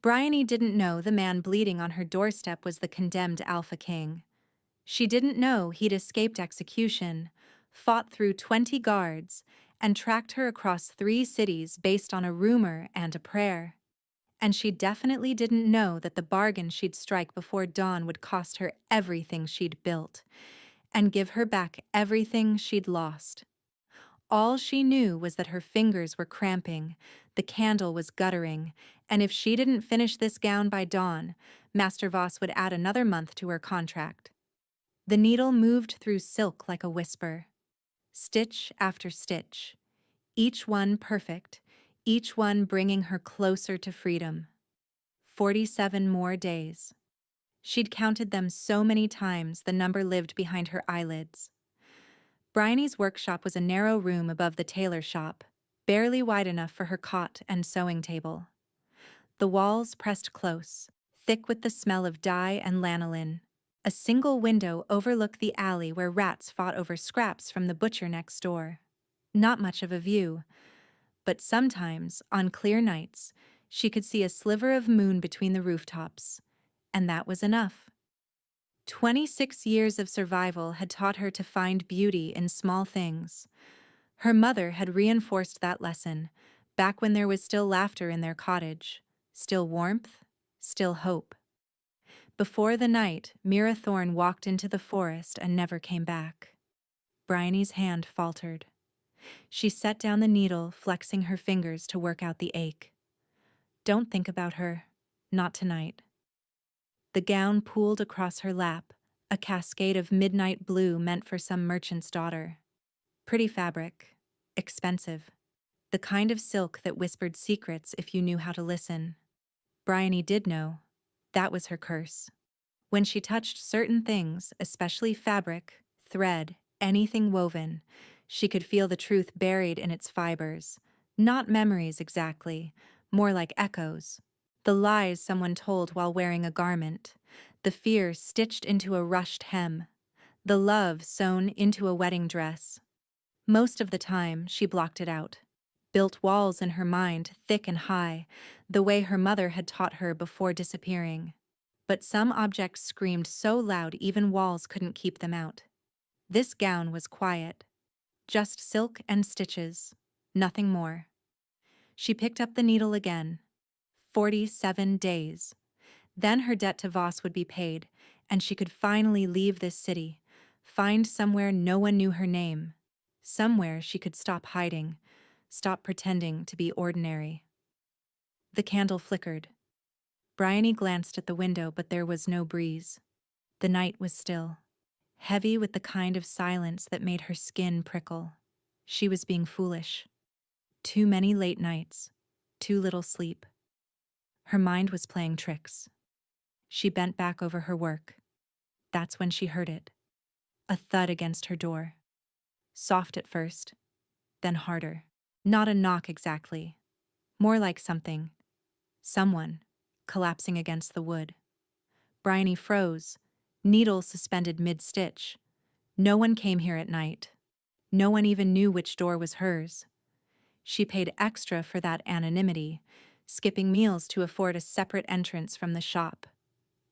Bryony didn't know the man bleeding on her doorstep was the condemned Alpha King. She didn't know he'd escaped execution, fought through 20 guards, and tracked her across 3 cities based on a rumor and a prayer. And she definitely didn't know that the bargain she'd strike before dawn would cost her everything she'd built, and give her back everything she'd lost. All she knew was that her fingers were cramping, the candle was guttering, and if she didn't finish this gown by dawn, Master Voss would add another month to her contract. The needle moved through silk like a whisper, stitch after stitch, each one perfect, each one bringing her closer to freedom. 47 more days. She'd counted them so many times the number lived behind her eyelids. Bryony's workshop was a narrow room above the tailor shop, barely wide enough for her cot and sewing table. The walls pressed close, thick with the smell of dye and lanolin. A single window overlooked the alley where rats fought over scraps from the butcher next door. Not much of a view, but sometimes, on clear nights, she could see a sliver of moon between the rooftops, and that was enough. 26 years of survival had taught her to find beauty in small things. Her mother had reinforced that lesson, back when there was still laughter in their cottage, still warmth, still hope. Before the night, Mira Thorne walked into the forest and never came back. Bryony's hand faltered. She set down the needle, flexing her fingers to work out the ache. Don't think about her. Not tonight. The gown pooled across her lap, a cascade of midnight blue meant for some merchant's daughter. Pretty fabric. Expensive. The kind of silk that whispered secrets if you knew how to listen. Bryony did know. That was her curse. When she touched certain things, especially fabric, thread, anything woven, she could feel the truth buried in its fibers. Not memories exactly, more like echoes. The lies someone told while wearing a garment, the fear stitched into a rushed hem, the love sewn into a wedding dress. Most of the time, she blocked it out, built walls in her mind thick and high, the way her mother had taught her before disappearing. But some objects screamed so loud even walls couldn't keep them out. This gown was quiet, just silk and stitches, nothing more. She picked up the needle again. 47 days. Then her debt to Voss would be paid, and she could finally leave this city, find somewhere no one knew her name, somewhere she could stop hiding, stop pretending to be ordinary. The candle flickered. Bryony glanced at the window, but there was no breeze. The night was still, heavy with the kind of silence that made her skin prickle. She was being foolish. Too many late nights, too little sleep. Her mind was playing tricks. She bent back over her work. That's when she heard it. A thud against her door. Soft at first, then harder. Not a knock exactly. More like someone, collapsing against the wood. Bryony froze, needle suspended mid-stitch. No one came here at night. No one even knew which door was hers. She paid extra for that anonymity, skipping meals to afford a separate entrance from the shop.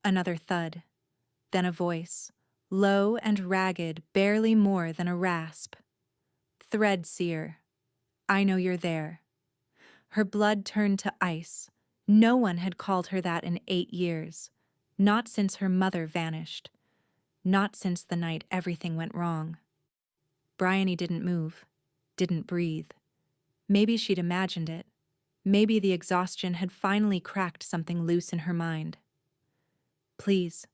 Another thud. Then a voice, low and ragged, barely more than a rasp. Thread seer. I know you're there. Her blood turned to ice. No one had called her that in 8 years. Not since her mother vanished. Not since the night everything went wrong. Bryony didn't move, didn't breathe. Maybe she'd imagined it. Maybe the exhaustion had finally cracked something loose in her mind. Please.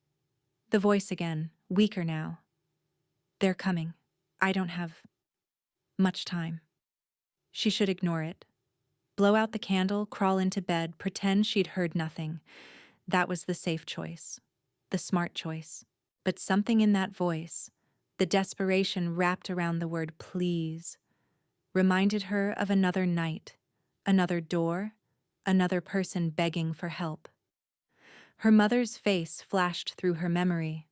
The voice again, weaker now. They're coming. I don't have much time. She should ignore it. Blow out the candle, crawl into bed, pretend she'd heard nothing. That was the safe choice, the smart choice. But something in that voice, the desperation wrapped around the word please, reminded her of another night, another door, another person begging for help. Her mother's face flashed through her memory.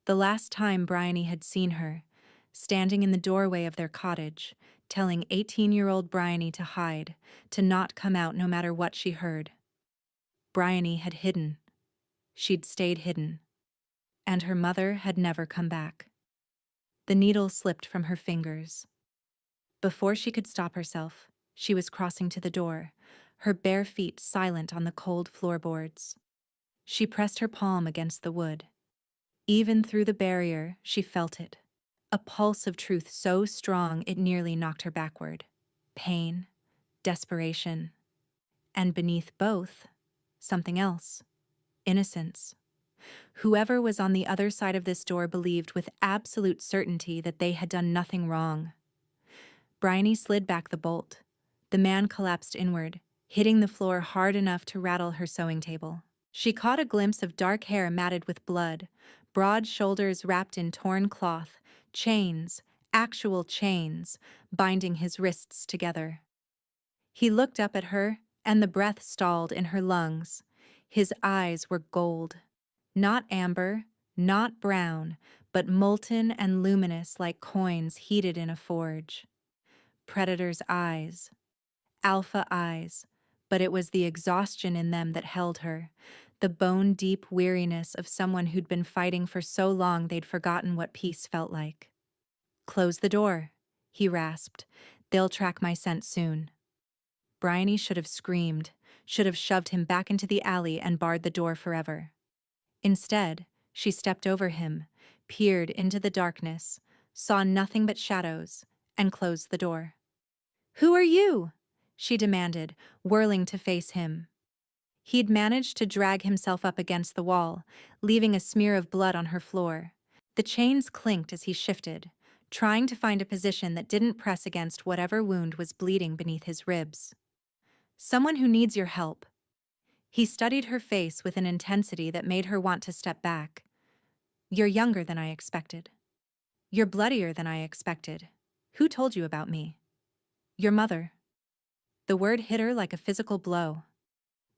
The last time Bryony had seen her, standing in the doorway of their cottage, telling 18-year-old Bryony to hide, to not come out no matter what she heard. Bryony had hidden. She'd stayed hidden. And her mother had never come back. The needle slipped from her fingers. Before she could stop herself, she was crossing to the door, her bare feet silent on the cold floorboards. She pressed her palm against the wood. Even through the barrier, she felt it. A pulse of truth so strong it nearly knocked her backward. Pain, desperation, and beneath both, something else. Innocence. Whoever was on the other side of this door believed with absolute certainty that they had done nothing wrong. Bryony slid back the bolt. The man collapsed inward, hitting the floor hard enough to rattle her sewing table. She caught a glimpse of dark hair matted with blood, broad shoulders wrapped in torn cloth, chains, actual chains, binding his wrists together. He looked up at her, and the breath stalled in her lungs. His eyes were gold. Not amber, not brown, but molten and luminous like coins heated in a forge. Predator's eyes. Alpha eyes, but it was the exhaustion in them that held her, the bone-deep weariness of someone who'd been fighting for so long they'd forgotten what peace felt like. "Close the door," he rasped. "They'll track my scent soon." Bryony should have screamed, should have shoved him back into the alley and barred the door forever. Instead, she stepped over him, peered into the darkness, saw nothing but shadows, and closed the door. "Who are you?" she demanded, whirling to face him. He'd managed to drag himself up against the wall, leaving a smear of blood on her floor. The chains clinked as he shifted, trying to find a position that didn't press against whatever wound was bleeding beneath his ribs. "Someone who needs your help." He studied her face with an intensity that made her want to step back. "You're younger than I expected. You're bloodier than I expected. Who told you about me?" "Your mother." The word hit her like a physical blow.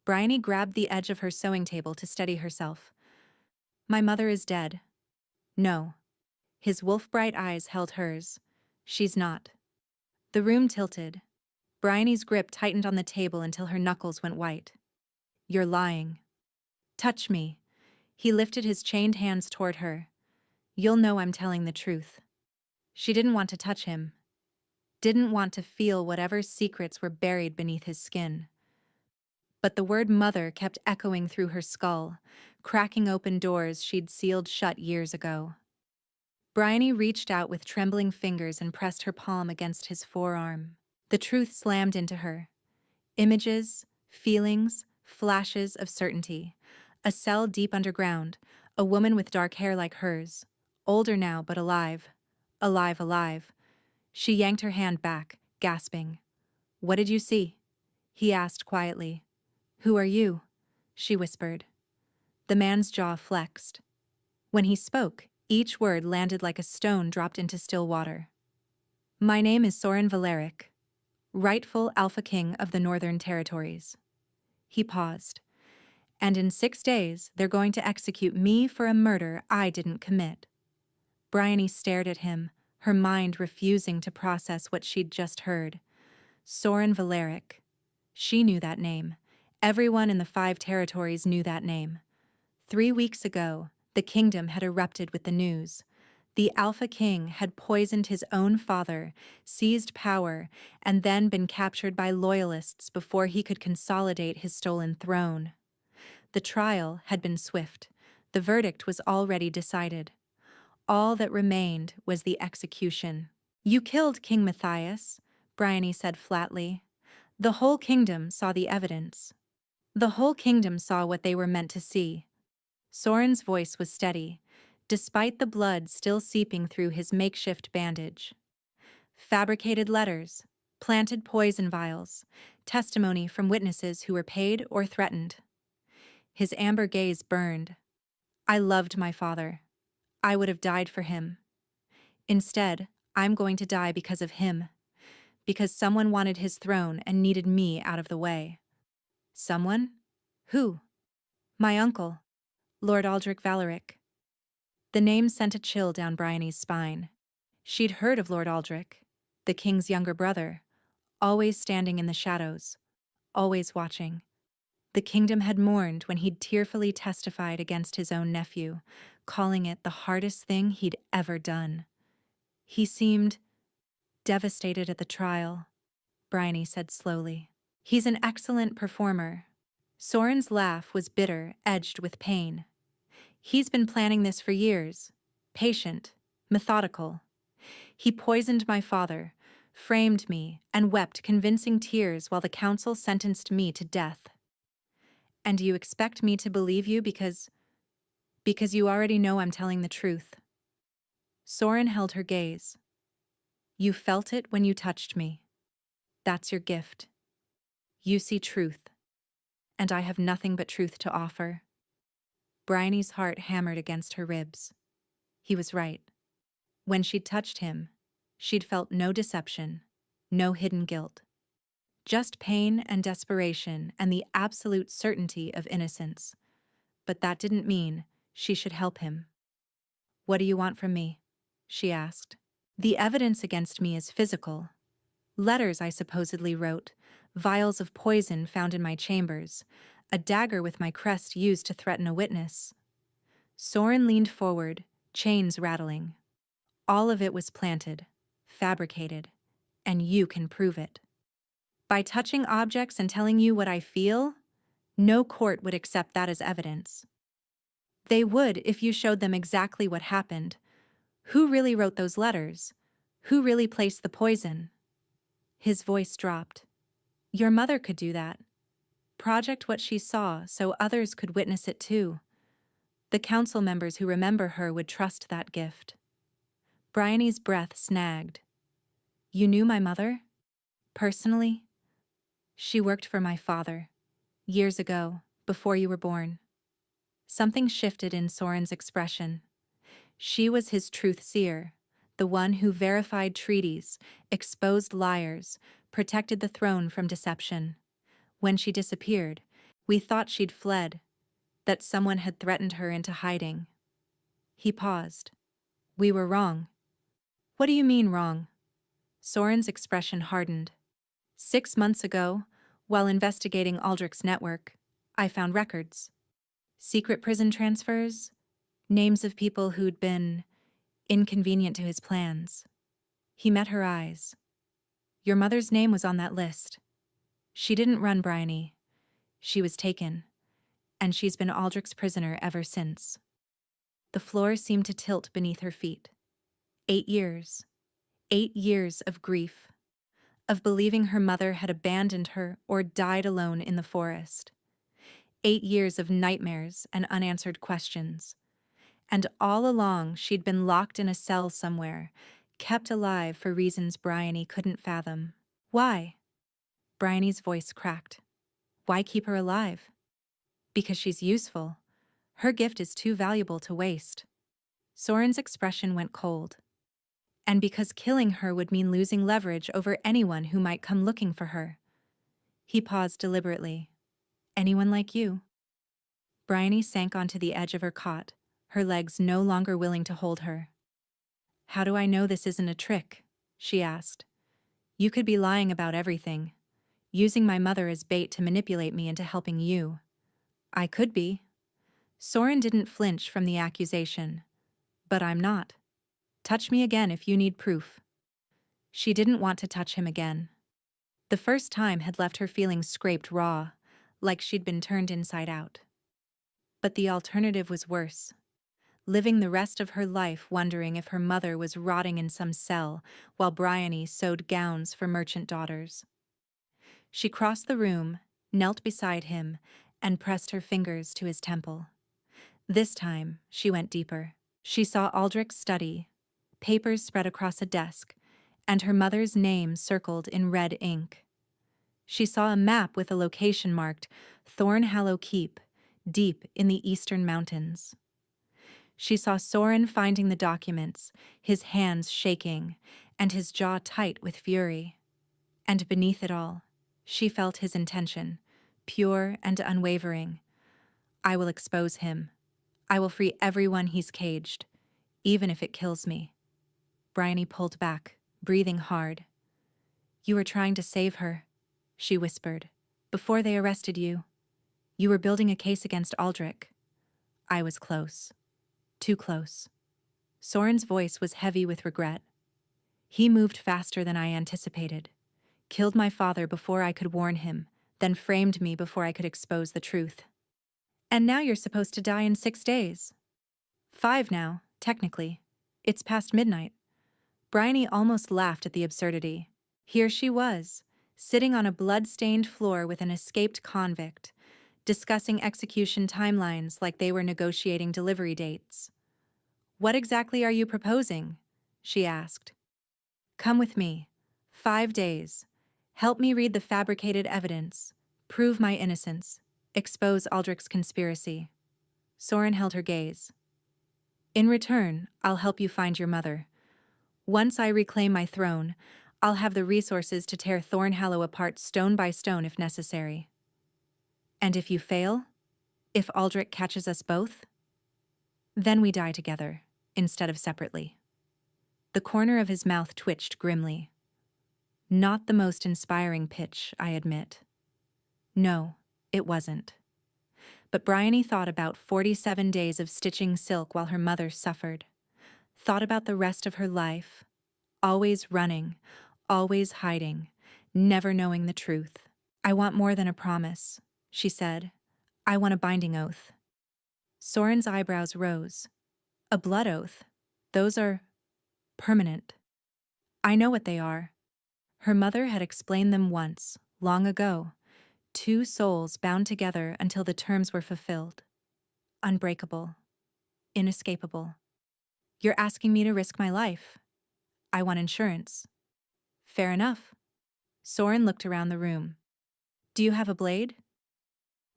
Bryony grabbed the edge of her sewing table to steady herself. "My mother is dead." "No." His wolf-bright eyes held hers. "She's not." The room tilted. Bryony's grip tightened on the table until her knuckles went white. "You're lying." "Touch me." He lifted his chained hands toward her. "You'll know I'm telling the truth." She didn't want to touch him. Didn't want to feel whatever secrets were buried beneath his skin. But the word mother kept echoing through her skull, cracking open doors she'd sealed shut years ago. Bryony reached out with trembling fingers and pressed her palm against his forearm. The truth slammed into her. Images, feelings, flashes of certainty. A cell deep underground, a woman with dark hair like hers. Older now, but alive. Alive, alive. She yanked her hand back, gasping. "What did you see?" he asked quietly. "Who are you?" she whispered. The man's jaw flexed. When he spoke, each word landed like a stone dropped into still water. "My name is Soren Valeric, rightful Alpha King of the Northern Territories." He paused. "And in 6 days, they're going to execute me for a murder I didn't commit." Bryony stared at him, her mind refusing to process what she'd just heard. Soren Valeric. She knew that name. Everyone in the 5 territories knew that name. 3 weeks ago, the kingdom had erupted with the news. The Alpha King had poisoned his own father, seized power, and then been captured by loyalists before he could consolidate his stolen throne. The trial had been swift. The verdict was already decided. All that remained was the execution. "You killed King Matthias," Bryony said flatly. "The whole kingdom saw the evidence. The whole kingdom saw what they were meant to see." Soren's voice was steady, despite the blood still seeping through his makeshift bandage. "Fabricated letters, planted poison vials, testimony from witnesses who were paid or threatened." His amber gaze burned. "I loved my father. I would have died for him. Instead, I'm going to die because of him. Because someone wanted his throne and needed me out of the way." "Someone? Who?" "My uncle, Lord Aldrich Valeric." The name sent a chill down Bryony's spine. She'd heard of Lord Aldrich, the king's younger brother, always standing in the shadows, always watching. The kingdom had mourned when he'd tearfully testified against his own nephew, calling it the hardest thing he'd ever done. He seemed devastated at the trial, Bryony said slowly. He's an excellent performer. Soren's laugh was bitter, edged with pain. He's been planning this for years. Patient, methodical. He poisoned my father, framed me, and wept convincing tears while the council sentenced me to death. And you expect me to believe you because you already know I'm telling the truth. Soren held her gaze. You felt it when you touched me. That's your gift. You see truth. And I have nothing but truth to offer. Bryony's heart hammered against her ribs. He was right. When she'd touched him, she'd felt no deception, no hidden guilt. Just pain and desperation and the absolute certainty of innocence. But that didn't mean she should help him. What do you want from me? She asked. The evidence against me is physical. Letters I supposedly wrote, vials of poison found in my chambers, a dagger with my crest used to threaten a witness. Soren leaned forward, chains rattling. All of it was planted, fabricated, and you can prove it. By touching objects and telling you what I feel, no court would accept that as evidence. They would if you showed them exactly what happened. Who really wrote those letters? Who really placed the poison? His voice dropped. Your mother could do that. Project what she saw so others could witness it too. The council members who remember her would trust that gift. Bryony's breath snagged. You knew my mother? Personally? She worked for my father. Years ago, before you were born. Something shifted in Soren's expression. She was his truth seer, the one who verified treaties, exposed liars, protected the throne from deception. When she disappeared, we thought she'd fled, that someone had threatened her into hiding. He paused. We were wrong. What do you mean wrong? Soren's expression hardened. 6 months ago, while investigating Aldrich's network, I found records. Secret prison transfers, names of people who'd been inconvenient to his plans. He met her eyes. Your mother's name was on that list. She didn't run Bryony. She was taken, and she's been Aldrich's prisoner ever since. The floor seemed to tilt beneath her feet. 8 years. 8 years of grief, of believing her mother had abandoned her or died alone in the forest. 8 years of nightmares and unanswered questions. And all along she'd been locked in a cell somewhere, kept alive for reasons Bryony couldn't fathom. Why? Bryony's voice cracked. Why keep her alive? Because she's useful. Her gift is too valuable to waste. Soren's expression went cold. And because killing her would mean losing leverage over anyone who might come looking for her. He paused deliberately. Anyone like you? Bryony sank onto the edge of her cot, her legs no longer willing to hold her. How do I know this isn't a trick? She asked. You could be lying about everything, using my mother as bait to manipulate me into helping you. I could be. Soren didn't flinch from the accusation. But I'm not. Touch me again if you need proof. She didn't want to touch him again. The first time had left her feeling scraped raw, like she'd been turned inside out. But the alternative was worse. Living the rest of her life wondering if her mother was rotting in some cell while Bryony sewed gowns for merchant daughters. She crossed the room, knelt beside him, and pressed her fingers to his temple. This time, she went deeper. She saw Aldrich's study, papers spread across a desk, and her mother's name circled in red ink. She saw a map with a location marked Thornhallow Keep, deep in the eastern mountains. She saw Soren finding the documents, his hands shaking, and his jaw tight with fury. And beneath it all, she felt his intention, pure and unwavering. I will expose him. I will free everyone he's caged, even if it kills me. Bryony pulled back, breathing hard. You were trying to save her, she whispered, before they arrested you. You were building a case against Aldrich. I was close. Too close. Soren's voice was heavy with regret. He moved faster than I anticipated. Killed my father before I could warn him, then framed me before I could expose the truth. And now you're supposed to die in 6 days. 5 now, technically. It's past midnight. Bryony almost laughed at the absurdity. Here she was, sitting on a blood-stained floor with an escaped convict, discussing execution timelines like they were negotiating delivery dates. "What exactly are you proposing?" she asked. "Come with me. 5 days. Help me read the fabricated evidence, prove my innocence, expose Aldrich's conspiracy." Soren held her gaze. "In return, I'll help you find your mother. Once I reclaim my throne, I'll have the resources to tear Thornhallow apart stone by stone if necessary." "And if you fail? If Aldrich catches us both?" "Then we die together, instead of separately." The corner of his mouth twitched grimly. Not the most inspiring pitch, I admit. No, it wasn't. But Bryony thought about 47 days of stitching silk while her mother suffered. Thought about the rest of her life. Always running, always hiding, never knowing the truth. "I want more than a promise," she said. "I want a binding oath." Soren's eyebrows rose. "A blood oath? Those are permanent." "I know what they are." Her mother had explained them once, long ago. 2 souls bound together until the terms were fulfilled. Unbreakable. Inescapable. "You're asking me to risk my life. I want insurance." "Fair enough." Soren looked around the room. "Do you have a blade?"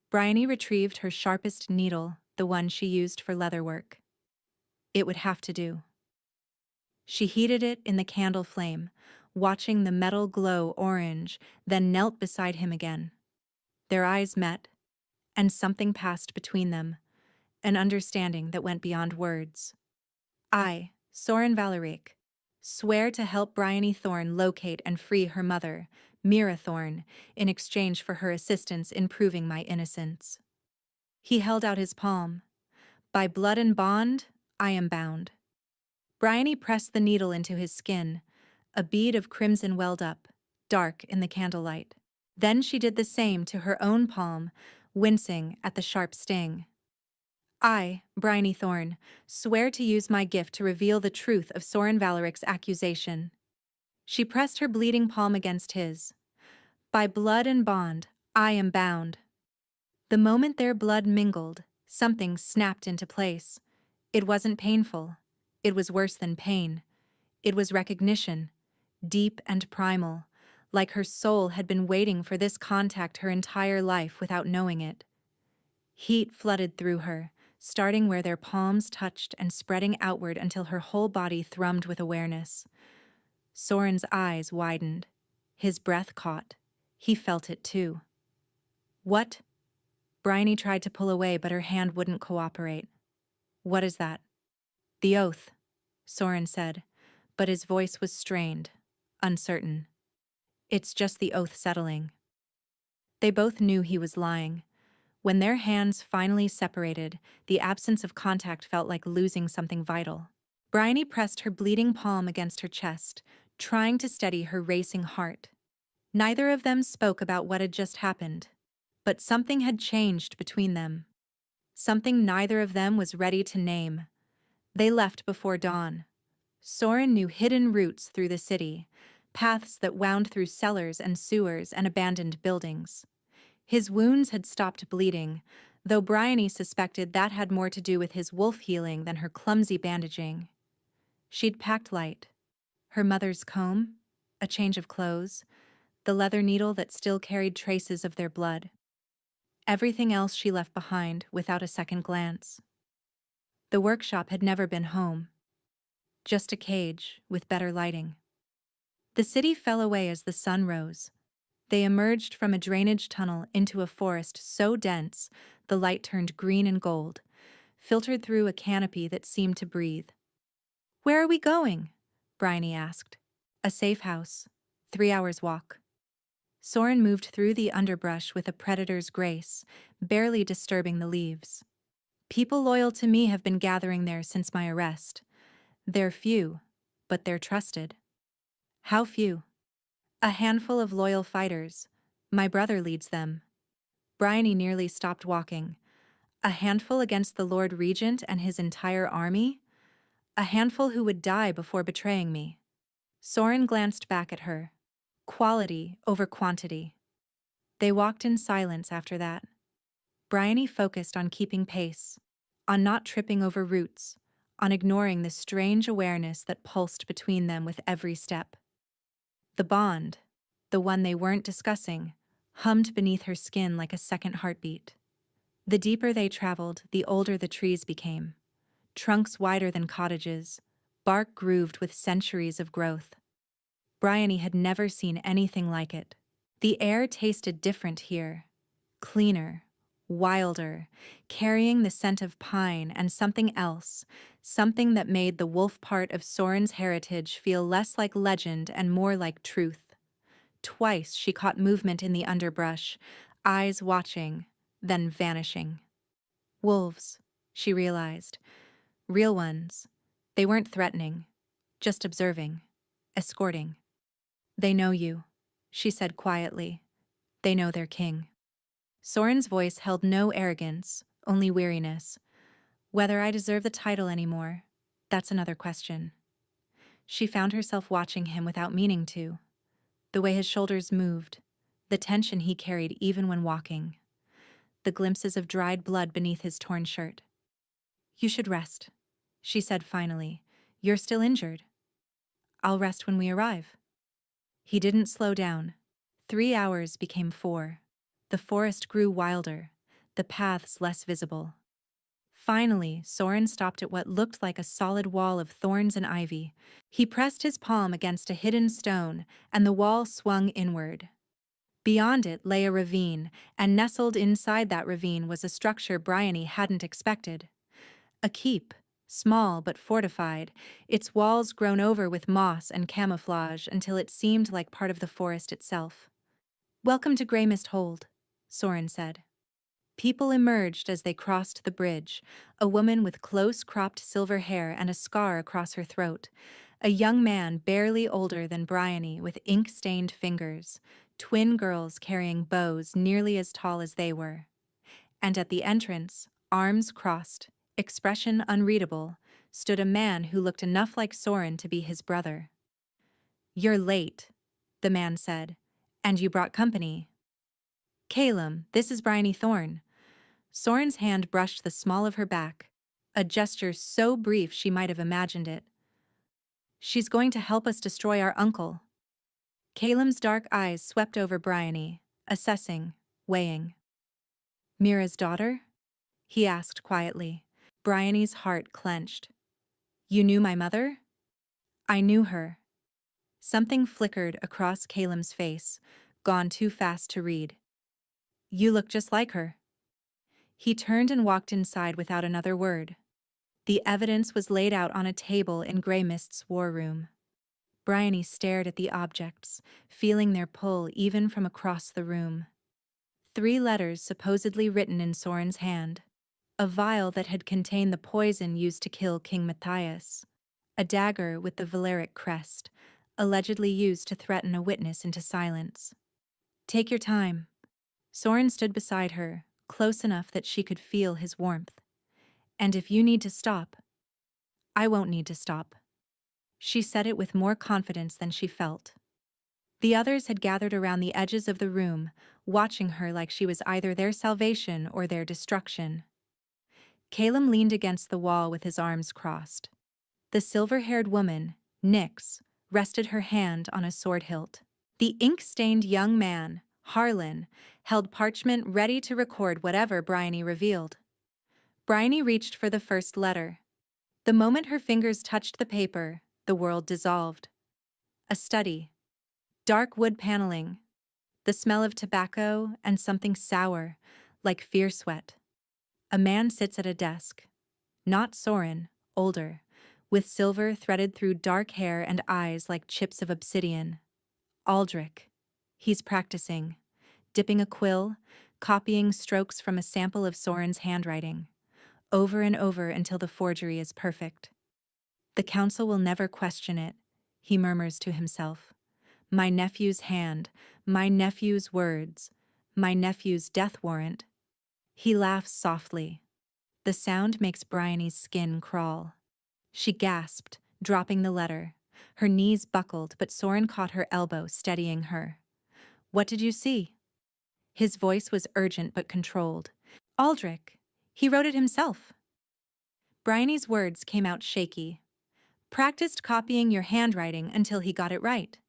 Bryony retrieved her sharpest needle, the one she used for leatherwork. "It would have to do." She heated it in the candle flame, watching the metal glow orange, then knelt beside him again. Their eyes met, and something passed between them, an understanding that went beyond words. "I, Soren Valeric, swear to help Bryony Thorn locate and free her mother, Mira Thorn, in exchange for her assistance in proving my innocence." He held out his palm. "By blood and bond, I am bound." Bryony pressed the needle into his skin. A bead of crimson welled up, dark in the candlelight. Then she did the same to her own palm, wincing at the sharp sting. "I, Bryony Thorn, swear to use my gift to reveal the truth of Soren Valeric's accusation." She pressed her bleeding palm against his. "By blood and bond, I am bound." The moment their blood mingled, something snapped into place. It wasn't painful. It was worse than pain. It was recognition, deep and primal, like her soul had been waiting for this contact her entire life without knowing it. Heat flooded through her, starting where their palms touched and spreading outward until her whole body thrummed with awareness. Soren's eyes widened. His breath caught. He felt it too. "What?" Bryony tried to pull away, but her hand wouldn't cooperate. "What is that?" "The oath," Soren said, but his voice was strained, uncertain. "It's just the oath settling." They both knew he was lying. When their hands finally separated, the absence of contact felt like losing something vital. Bryony pressed her bleeding palm against her chest, trying to steady her racing heart. Neither of them spoke about what had just happened, but something had changed between them. Something neither of them was ready to name. They left before dawn. Soren knew hidden routes through the city, paths that wound through cellars and sewers and abandoned buildings. His wounds had stopped bleeding, though Bryony suspected that had more to do with his wolf healing than her clumsy bandaging. She'd packed light. Her mother's comb, a change of clothes, the leather needle that still carried traces of their blood. Everything else she left behind without a second glance. The workshop had never been home. Just a cage with better lighting. The city fell away as the sun rose. They emerged from a drainage tunnel into a forest so dense the light turned green and gold, filtered through a canopy that seemed to breathe. "Where are we going?" Bryony asked. "A safe house. 3 hours walk." Soren moved through the underbrush with a predator's grace, barely disturbing the leaves. People loyal to me have been gathering there since my arrest. They're few, but they're trusted. How few? A handful of loyal fighters. My brother leads them. Bryony nearly stopped walking. A handful against the Lord Regent and his entire army? A handful who would die before betraying me. Soren glanced back at her. Quality over quantity. They walked in silence after that. Bryony focused on keeping pace, on not tripping over roots, on ignoring the strange awareness that pulsed between them with every step. The bond, the one they weren't discussing, hummed beneath her skin like a second heartbeat. The deeper they traveled, the older the trees became. Trunks wider than cottages, bark grooved with centuries of growth. Bryony had never seen anything like it. The air tasted different here, cleaner, wilder, carrying the scent of pine and something else, something that made the wolf part of Soren's heritage feel less like legend and more like truth. Twice she caught movement in the underbrush, eyes watching, then vanishing. Wolves, she realized. Real ones. They weren't threatening, just observing, escorting. They know you, she said quietly. They know their king. Soren's voice held no arrogance, only weariness. Whether I deserve the title anymore, that's another question. She found herself watching him without meaning to. The way his shoulders moved, the tension he carried even when walking, the glimpses of dried blood beneath his torn shirt. You should rest, she said finally. You're still injured. I'll rest when we arrive. He didn't slow down. 3 hours became 4. The forest grew wilder, the paths less visible. Finally, Soren stopped at what looked like a solid wall of thorns and ivy. He pressed his palm against a hidden stone, and the wall swung inward. Beyond it lay a ravine, and nestled inside that ravine was a structure Bryony hadn't expected. A keep, small but fortified, its walls grown over with moss and camouflage until it seemed like part of the forest itself. Welcome to Grey Mist Hold, Soren said. People emerged as they crossed the bridge, a woman with close-cropped silver hair and a scar across her throat, a young man barely older than Bryony with ink-stained fingers, twin girls carrying bows nearly as tall as they were. And at the entrance, arms crossed, expression unreadable, stood a man who looked enough like Soren to be his brother. You're late, the man said, and you brought company. Calum, this is Bryony Thorne. Soren's hand brushed the small of her back, a gesture so brief she might have imagined it. She's going to help us destroy our uncle. Calum's dark eyes swept over Bryony, assessing, weighing. Mira's daughter? He asked quietly. Bryony's heart clenched. You knew my mother? I knew her. Something flickered across Calum's face, gone too fast to read. You look just like her. He turned and walked inside without another word. The evidence was laid out on a table in Grey Mist's war room. Bryony stared at the objects, feeling their pull even from across the room. 3 letters supposedly written in Soren's hand. A vial that had contained the poison used to kill King Matthias. A dagger with the Valeric crest, allegedly used to threaten a witness into silence. Take your time. Soren stood beside her, close enough that she could feel his warmth. And if you need to stop, I won't need to stop. She said it with more confidence than she felt. The others had gathered around the edges of the room, watching her like she was either their salvation or their destruction. Calum leaned against the wall with his arms crossed. The silver-haired woman, Nyx, rested her hand on a sword hilt. The ink-stained young man, Harlan, held parchment ready to record whatever Bryony revealed. Bryony reached for the first letter. The moment her fingers touched the paper, the world dissolved. A study. Dark wood paneling. The smell of tobacco and something sour, like fear sweat. A man sits at a desk. Not Soren, older, with silver threaded through dark hair and eyes like chips of obsidian. Aldrich. He's practicing, dipping a quill, copying strokes from a sample of Soren's handwriting, over and over until the forgery is perfect. The council will never question it, he murmurs to himself. My nephew's hand, my nephew's words, my nephew's death warrant. He laughs softly. The sound makes Bryony's skin crawl. She gasped, dropping the letter. Her knees buckled, but Soren caught her elbow, steadying her. What did you see? His voice was urgent but controlled. Aldrich. He wrote it himself. Bryony's words came out shaky. Practiced copying your handwriting until he got it right.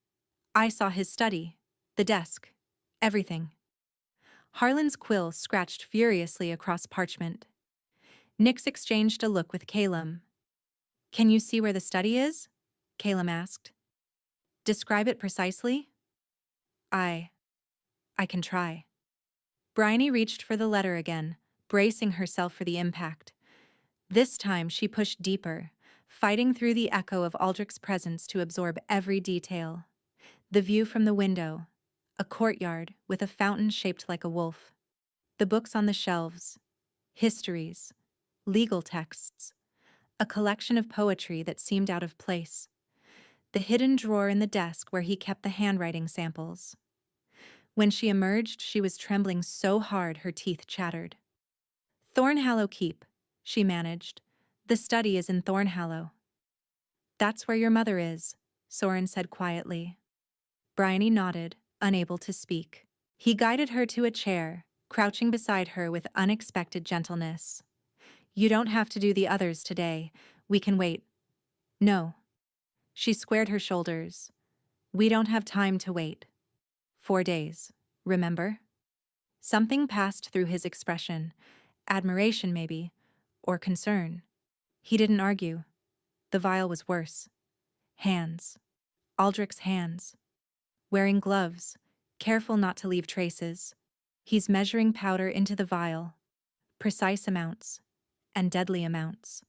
I saw his study, the desk, everything. Harlan's quill scratched furiously across parchment. Nix exchanged a look with Calum. Can you see where the study is? Calum asked. Describe it precisely? I can try. Bryony reached for the letter again, bracing herself for the impact. This time she pushed deeper, fighting through the echo of Aldrich's presence to absorb every detail. The view from the window, a courtyard with a fountain shaped like a wolf. The books on the shelves, histories, legal texts, a collection of poetry that seemed out of place. The hidden drawer in the desk where he kept the handwriting samples. When she emerged, she was trembling so hard her teeth chattered. Thornhallow Keep, she managed. The study is in Thornhallow. That's where your mother is, Soren said quietly. Bryony nodded, unable to speak. He guided her to a chair, crouching beside her with unexpected gentleness. You don't have to do the others today. We can wait. No. She squared her shoulders. We don't have time to wait. 4 days, remember? Something passed through his expression. Admiration, maybe, or concern. He didn't argue. The vial was worse. Hands. Aldrich's hands. Wearing gloves, careful not to leave traces. He's measuring powder into the vial. Precise amounts. And deadly amounts.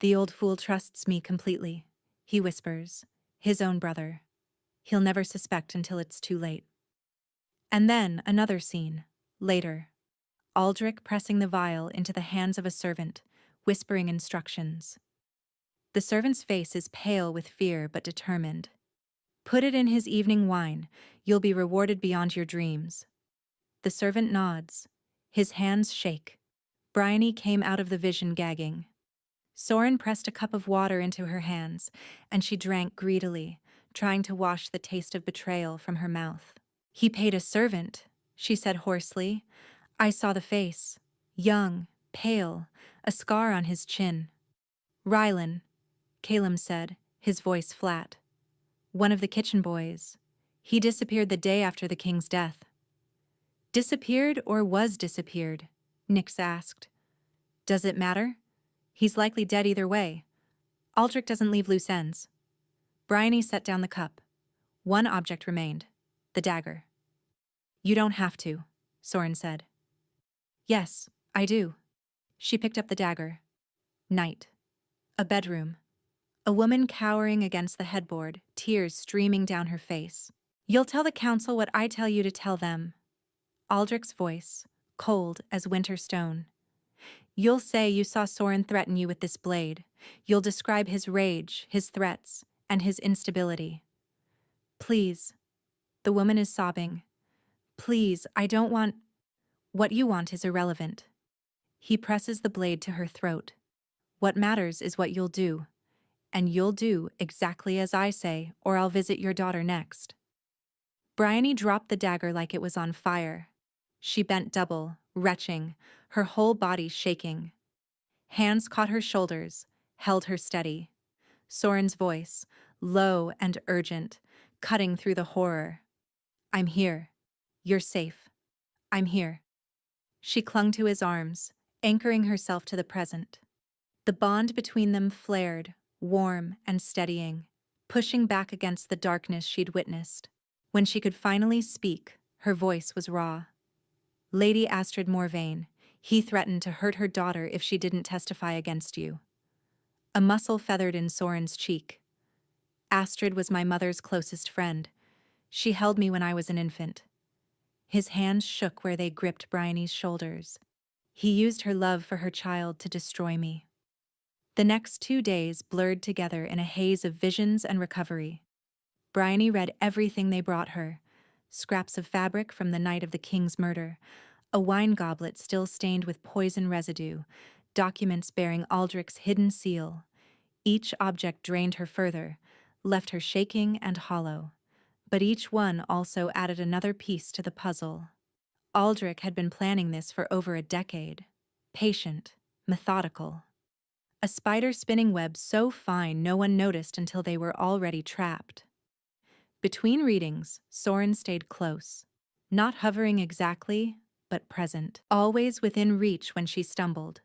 The old fool trusts me completely, he whispers. His own brother. He'll never suspect until it's too late. And then another scene. Later. Aldrich pressing the vial into the hands of a servant, whispering instructions. The servant's face is pale with fear but determined. Put it in his evening wine. You'll be rewarded beyond your dreams. The servant nods. His hands shake. Bryony came out of the vision gagging. Soren pressed a cup of water into her hands, and she drank greedily, trying to wash the taste of betrayal from her mouth. He paid a servant, she said hoarsely. I saw the face. Young, pale, a scar on his chin. Rylan, Calum said, his voice flat. One of the kitchen boys. He disappeared the day after the king's death. Disappeared or was disappeared? Nix asked. Does it matter? He's likely dead either way. Aldrich doesn't leave loose ends. Bryony set down the cup. One object remained. The dagger. You don't have to, Soren said. Yes, I do. She picked up the dagger. Night. A bedroom. A woman cowering against the headboard, tears streaming down her face. You'll tell the council what I tell you to tell them. Aldrich's voice, cold as winter stone. You'll say you saw Soren threaten you with this blade. You'll describe his rage, his threats, and his instability. Please. The woman is sobbing. Please, I don't want... What you want is irrelevant. He presses the blade to her throat. What matters is what you'll do. And you'll do exactly as I say, or I'll visit your daughter next. Bryony dropped the dagger like it was on fire. She bent double, retching, her whole body shaking. Hands caught her shoulders, held her steady. Soren's voice, low and urgent, cutting through the horror. I'm here. You're safe. I'm here. She clung to his arms, anchoring herself to the present. The bond between them flared, warm and steadying, pushing back against the darkness she'd witnessed. When she could finally speak, her voice was raw. Lady Astrid Morvain, he threatened to hurt her daughter if she didn't testify against you. A muscle feathered in Soren's cheek. Astrid was my mother's closest friend. She held me when I was an infant. His hands shook where they gripped Bryony's shoulders. He used her love for her child to destroy me. The next 2 days blurred together in a haze of visions and recovery. Bryony read everything they brought her: scraps of fabric from the night of the king's murder, a wine goblet still stained with poison residue, documents bearing Aldrich's hidden seal. Each object drained her further, left her shaking and hollow. But each one also added another piece to the puzzle. Aldrich had been planning this for over a decade. Patient, methodical. A spider spinning web so fine no one noticed until they were already trapped. Between readings, Soren stayed close. Not hovering exactly, but present. Always within reach when she stumbled.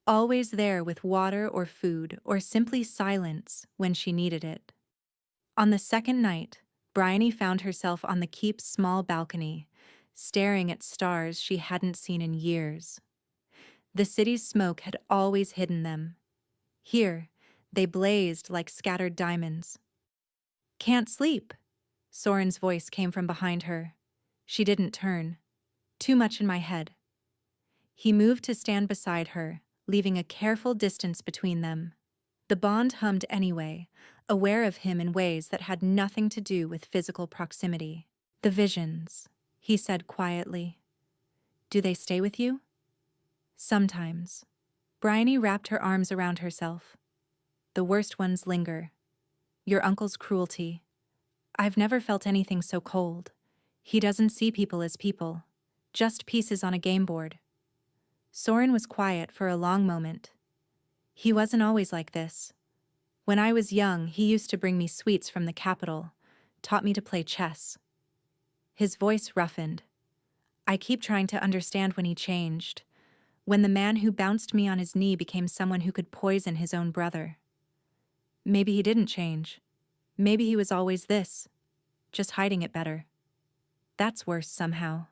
Always there with water or food, or simply silence when she needed it. On the second night, Bryony found herself on the keep's small balcony, staring at stars she hadn't seen in years. The city's smoke had always hidden them. Here, they blazed like scattered diamonds. "Can't sleep," Soren's voice came from behind her. She didn't turn. "Too much in my head." He moved to stand beside her, leaving a careful distance between them. The bond hummed anyway, aware of him in ways that had nothing to do with physical proximity. "The visions," he said quietly. "Do they stay with you?" "Sometimes." Bryony wrapped her arms around herself. "The worst ones linger. Your uncle's cruelty. I've never felt anything so cold. He doesn't see people as people, just pieces on a game board." Soren was quiet for a long moment. "He wasn't always like this. When I was young, he used to bring me sweets from the capital, taught me to play chess." His voice roughened. "I keep trying to understand when he changed, when the man who bounced me on his knee became someone who could poison his own brother. Maybe he didn't change. Maybe he was always this, just hiding it better. That's worse somehow."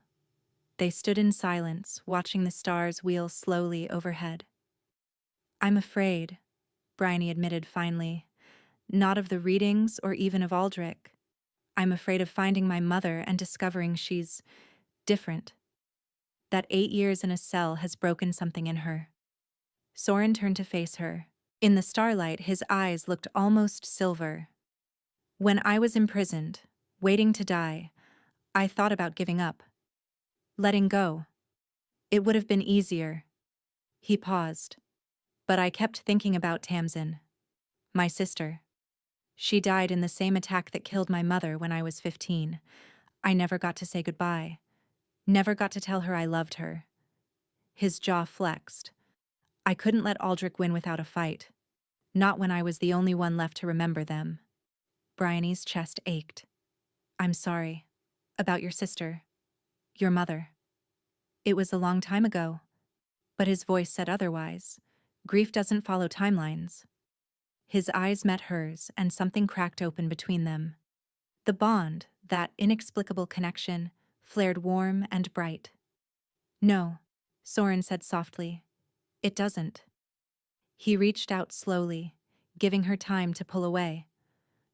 They stood in silence, watching the stars wheel slowly overhead. "I'm afraid," Bryony admitted finally. "Not of the readings or even of Aldrich. I'm afraid of finding my mother and discovering she's different. That 8 years in a cell has broken something in her." Soren turned to face her. In the starlight, his eyes looked almost silver. "When I was imprisoned, waiting to die, I thought about giving up. Letting go. It would have been easier." He paused. "But I kept thinking about Tamsin, my sister. She died in the same attack that killed my mother when I was 15. I never got to say goodbye. Never got to tell her I loved her." His jaw flexed. "I couldn't let Aldrich win without a fight. Not when I was the only one left to remember them." Bryony's chest ached. "I'm sorry. About your sister. Your mother. It was a long time ago." But his voice said otherwise. Grief doesn't follow timelines. His eyes met hers, and something cracked open between them. The bond, that inexplicable connection, flared warm and bright. "No," Soren said softly. "It doesn't." He reached out slowly, giving her time to pull away.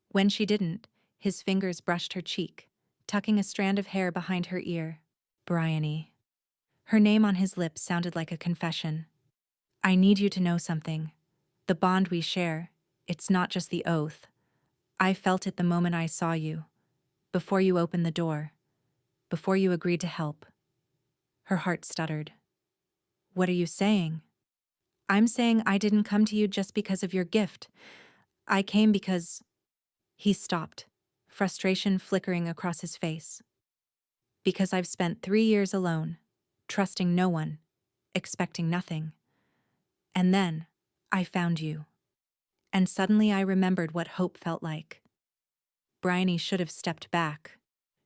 When she didn't, his fingers brushed her cheek, tucking a strand of hair behind her ear. "Bryony." Her name on his lips sounded like a confession. "I need you to know something. The bond we share, it's not just the oath. I felt it the moment I saw you. Before you opened the door. Before you agreed to help." Her heart stuttered. "What are you saying?" "I'm saying I didn't come to you just because of your gift. I came because—" He stopped, frustration flickering across his face. "Because I've spent 3 years alone, trusting no one, expecting nothing. And then, I found you. And suddenly I remembered what hope felt like." Bryony should have stepped back,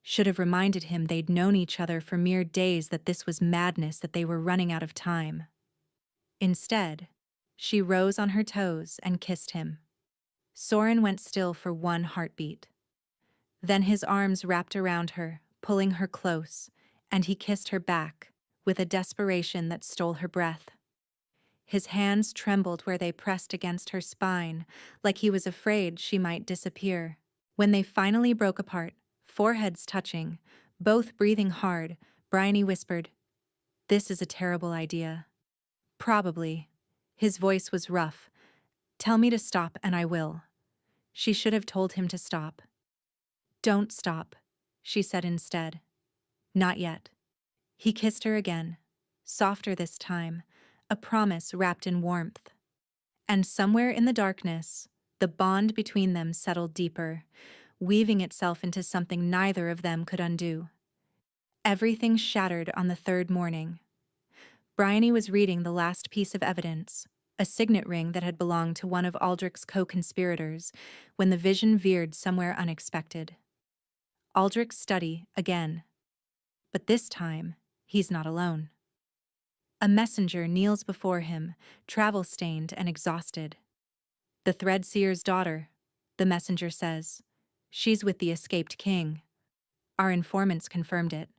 should have reminded him they'd known each other for mere days, that this was madness, that they were running out of time. Instead, she rose on her toes and kissed him. Soren went still for one heartbeat. Then his arms wrapped around her, pulling her close, and he kissed her back, with a desperation that stole her breath. His hands trembled where they pressed against her spine, like he was afraid she might disappear. When they finally broke apart, foreheads touching, both breathing hard. Bryony whispered, "This is a terrible idea." "Probably." His voice was rough. "Tell me to stop and I will." She should have told him to stop. "Don't stop," she said instead. "Not yet." He kissed her again, softer this time, a promise wrapped in warmth. And somewhere in the darkness, the bond between them settled deeper, weaving itself into something neither of them could undo. Everything shattered on the third morning. Bryony was reading the last piece of evidence, a signet ring that had belonged to one of Aldrich's co-conspirators, when the vision veered somewhere unexpected. Aldrich's study again. But this time, he's not alone. A messenger kneels before him, travel-stained and exhausted. "The Threadseer's daughter," the messenger says. "She's with the escaped king." Our informants confirmed it.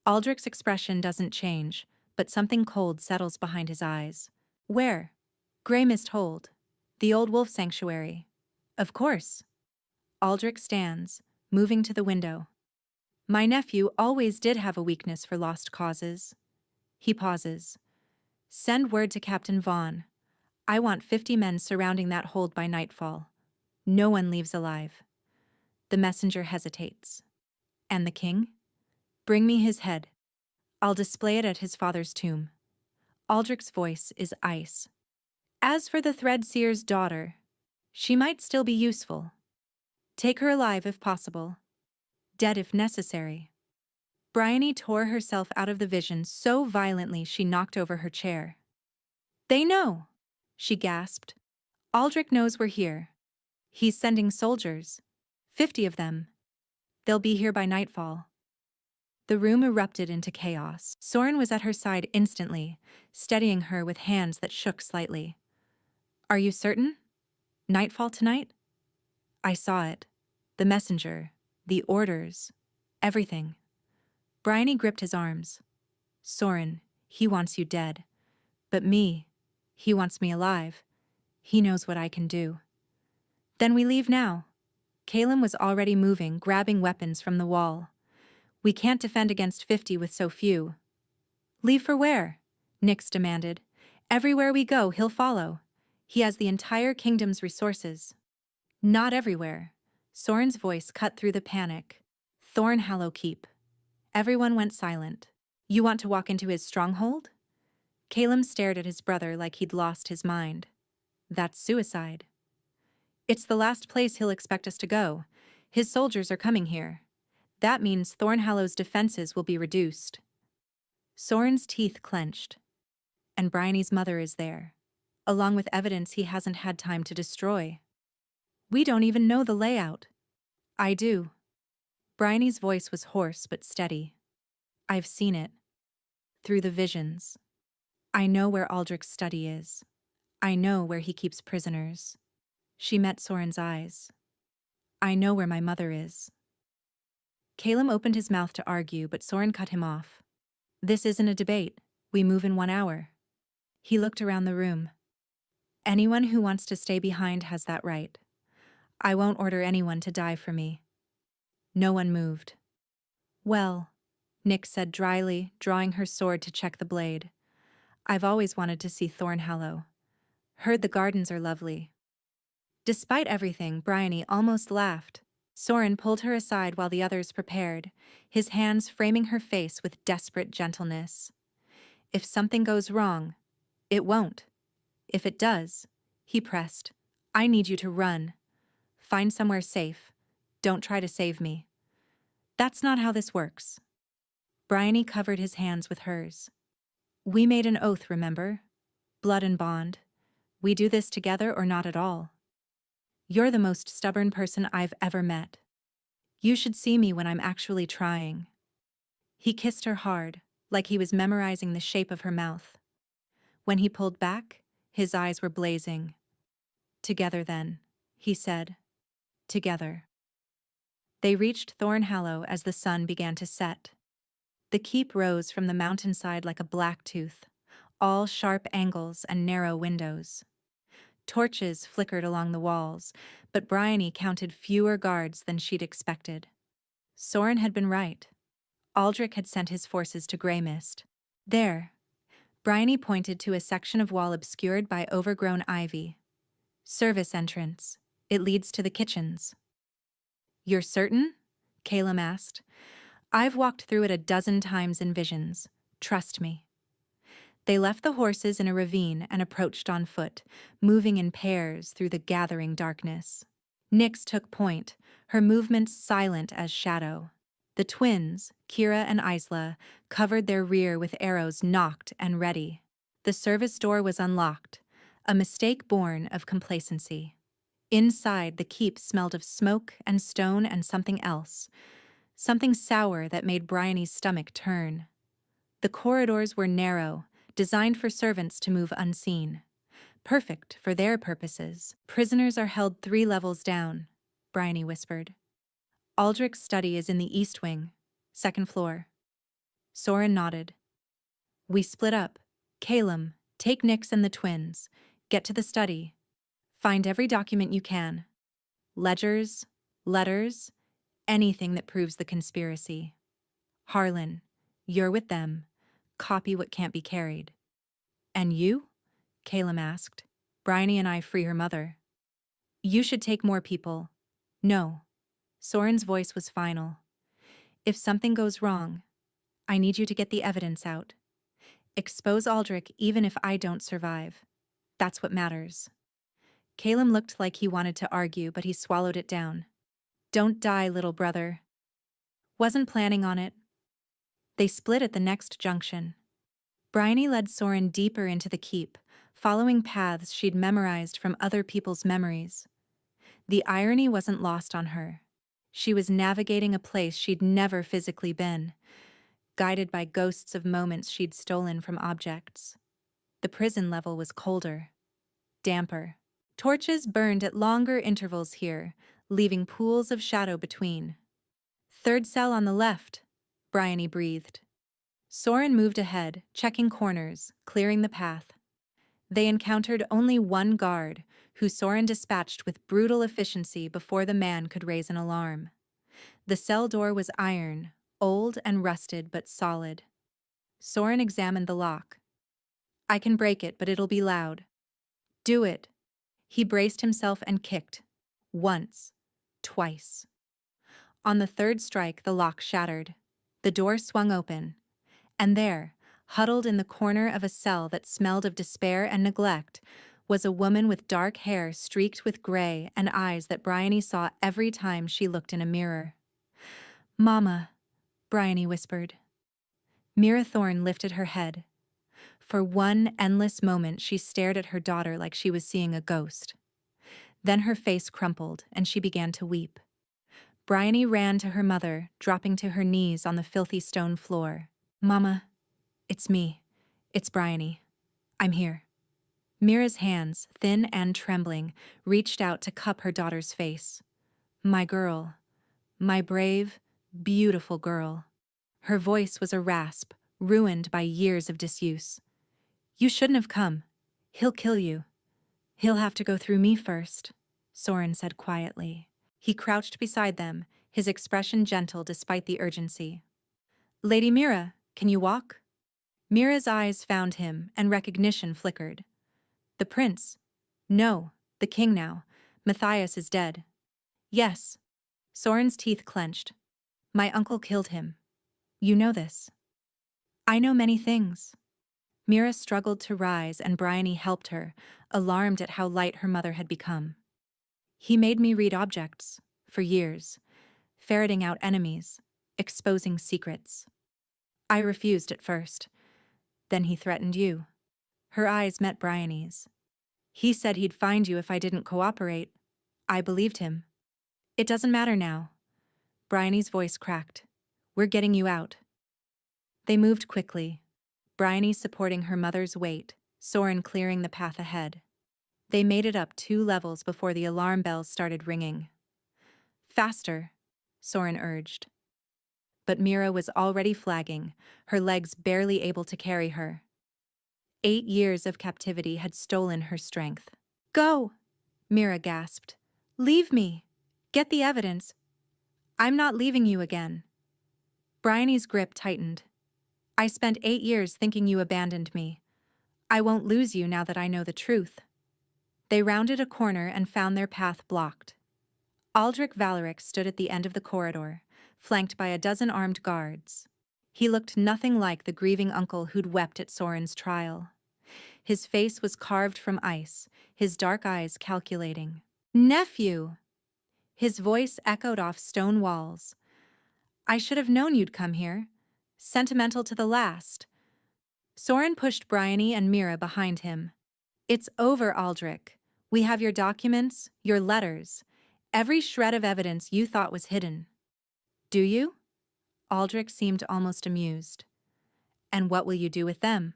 Aldrich's expression doesn't change, but something cold settles behind his eyes. "Where?" "Grey Mist Hold. The old wolf sanctuary." "Of course." Aldrich stands, moving to the window. "My nephew always did have a weakness for lost causes." He pauses. "Send word to Captain Vaughn. I want 50 men surrounding that hold by nightfall. No one leaves alive." The messenger hesitates. "And the king?" "Bring me his head. I'll display it at his father's tomb." Aldrich's voice is ice. "As for the Threadseer's daughter, she might still be useful. Take her alive if possible. Dead if necessary." Bryony tore herself out of the vision so violently she knocked over her chair. "They know!" she gasped. "Aldrich knows we're here. He's sending soldiers. 50 of them. They'll be here by nightfall." The room erupted into chaos. Soren was at her side instantly, steadying her with hands that shook slightly. "Are you certain? Nightfall tonight?" "I saw it. The messenger. The orders. Everything." Bryony gripped his arms. "Soren, he wants you dead. But me, he wants me alive. He knows what I can do." "Then we leave now." Caleb was already moving, grabbing weapons from the wall. "We can't defend against 50 with so few." "Leave for where?" Nyx demanded. "Everywhere we go, he'll follow. He has the entire kingdom's resources." "Not everywhere." Soren's voice cut through the panic. "Thornhallow Keep." Everyone went silent. "You want to walk into his stronghold?" Caleb stared at his brother like he'd lost his mind. "That's suicide." "It's the last place he'll expect us to go. His soldiers are coming here. That means Thornhallow's defenses will be reduced." Soren's teeth clenched. "And Bryony's mother is there, along with evidence he hasn't had time to destroy. We don't even know the layout." "I do." Bryony's voice was hoarse but steady. "I've seen it. Through the visions. I know where Aldrich's study is. I know where he keeps prisoners." She met Soren's eyes. "I know where my mother is." Caleb opened his mouth to argue, but Soren cut him off. "This isn't a debate. We move in 1 hour." He looked around the room. "Anyone who wants to stay behind has that right. I won't order anyone to die for me." No one moved. "Well," Nyx said dryly, drawing her sword to check the blade. "I've always wanted to see Thornhallow. Heard the gardens are lovely." Despite everything, Bryony almost laughed. Soren pulled her aside while the others prepared, his hands framing her face with desperate gentleness. "If something goes wrong, it won't. If it does," he pressed, "I need you to run. Find somewhere safe. Don't try to save me." "That's not how this works." Bryony covered his hands with hers. "We made an oath, remember? Blood and bond. We do this together or not at all. You're the most stubborn person I've ever met. You should see me when I'm actually trying." He kissed her hard, like he was memorizing the shape of her mouth. When he pulled back, his eyes were blazing. "Together then," he said. "Together." They reached Thornhallow as the sun began to set. The keep rose from the mountainside like a black tooth, all sharp angles and narrow windows. Torches flickered along the walls, but Bryony counted fewer guards than she'd expected. Soren had been right. Aldrich had sent his forces to Grey Mist. There, Bryony pointed to a section of wall obscured by overgrown ivy. Service entrance. It leads to the kitchens. You're certain? Caleb asked. I've walked through it a dozen times in visions. Trust me. They left the horses in a ravine and approached on foot, moving in pairs through the gathering darkness. Nyx took point, her movements silent as shadow. The twins, Kira and Isla, covered their rear with arrows nocked and ready. The service door was unlocked, a mistake born of complacency. Inside, the keep smelled of smoke and stone and something else, something sour that made Bryony's stomach turn. The corridors were narrow, designed for servants to move unseen. Perfect for their purposes. Prisoners are held 3 levels down, Bryony whispered. Aldrich's study is in the east wing, 2nd floor. Soren nodded. We split up. Caleb, take Nyx and the twins. Get to the study. Find every document you can. Ledgers, letters, anything that proves the conspiracy. Harlan, you're with them. Copy what can't be carried. And you? Caleb asked. Bryony and I free her mother. You should take more people. No. Soren's voice was final. If something goes wrong, I need you to get the evidence out. Expose Aldrich even if I don't survive. That's what matters. Caleb looked like he wanted to argue, but he swallowed it down. Don't die, little brother. Wasn't planning on it. They split at the next junction. Bryony led Soren deeper into the keep, following paths she'd memorized from other people's memories. The irony wasn't lost on her. She was navigating a place she'd never physically been, guided by ghosts of moments she'd stolen from objects. The prison level was colder, damper. Torches burned at longer intervals here, leaving pools of shadow between. 3rd cell on the left, Bryony breathed. Soren moved ahead, checking corners, clearing the path. They encountered only one guard, who Soren dispatched with brutal efficiency before the man could raise an alarm. The cell door was iron, old and rusted but solid. Soren examined the lock. I can break it, but it'll be loud. Do it. He braced himself and kicked. Once. Twice. On the 3rd strike, the lock shattered. The door swung open. And there, huddled in the corner of a cell that smelled of despair and neglect, was a woman with dark hair streaked with gray and eyes that Bryony saw every time she looked in a mirror. Mama, Bryony whispered. Mira Thorne lifted her head. For one endless moment, she stared at her daughter like she was seeing a ghost. Then her face crumpled, and she began to weep. Bryony ran to her mother, dropping to her knees on the filthy stone floor. Mama, it's me. It's Bryony. I'm here. Mira's hands, thin and trembling, reached out to cup her daughter's face. My girl. My brave, beautiful girl. Her voice was a rasp, ruined by years of disuse. You shouldn't have come. He'll kill you. He'll have to go through me first, Soren said quietly. He crouched beside them, his expression gentle despite the urgency. Lady Mira, can you walk? Mira's eyes found him, and recognition flickered. The prince. No, the king now. Matthias is dead. Yes. Soren's teeth clenched. My uncle killed him. You know this. I know many things. Mira struggled to rise, and Bryony helped her, alarmed at how light her mother had become. He made me read objects, for years, ferreting out enemies, exposing secrets. I refused at first. Then he threatened you. Her eyes met Bryony's. He said he'd find you if I didn't cooperate. I believed him. It doesn't matter now. Bryony's voice cracked. We're getting you out. They moved quickly, Bryony supporting her mother's weight, Soren clearing the path ahead. They made it up 2 levels before the alarm bells started ringing. Faster, Soren urged. But Mira was already flagging, her legs barely able to carry her. 8 years of captivity had stolen her strength. Go, Mira gasped. Leave me. Get the evidence. I'm not leaving you again. Bryony's grip tightened. I spent 8 years thinking you abandoned me. I won't lose you now that I know the truth. They rounded a corner and found their path blocked. Aldrich Valeric stood at the end of the corridor, flanked by a dozen armed guards. He looked nothing like the grieving uncle who'd wept at Soren's trial. His face was carved from ice, his dark eyes calculating. "Nephew!" His voice echoed off stone walls. "I should have known you'd come here. Sentimental to the last." Soren pushed Bryony and Mira behind him. "It's over, Aldrich. We have your documents, your letters, every shred of evidence you thought was hidden." "Do you?" Aldrich seemed almost amused. "And what will you do with them?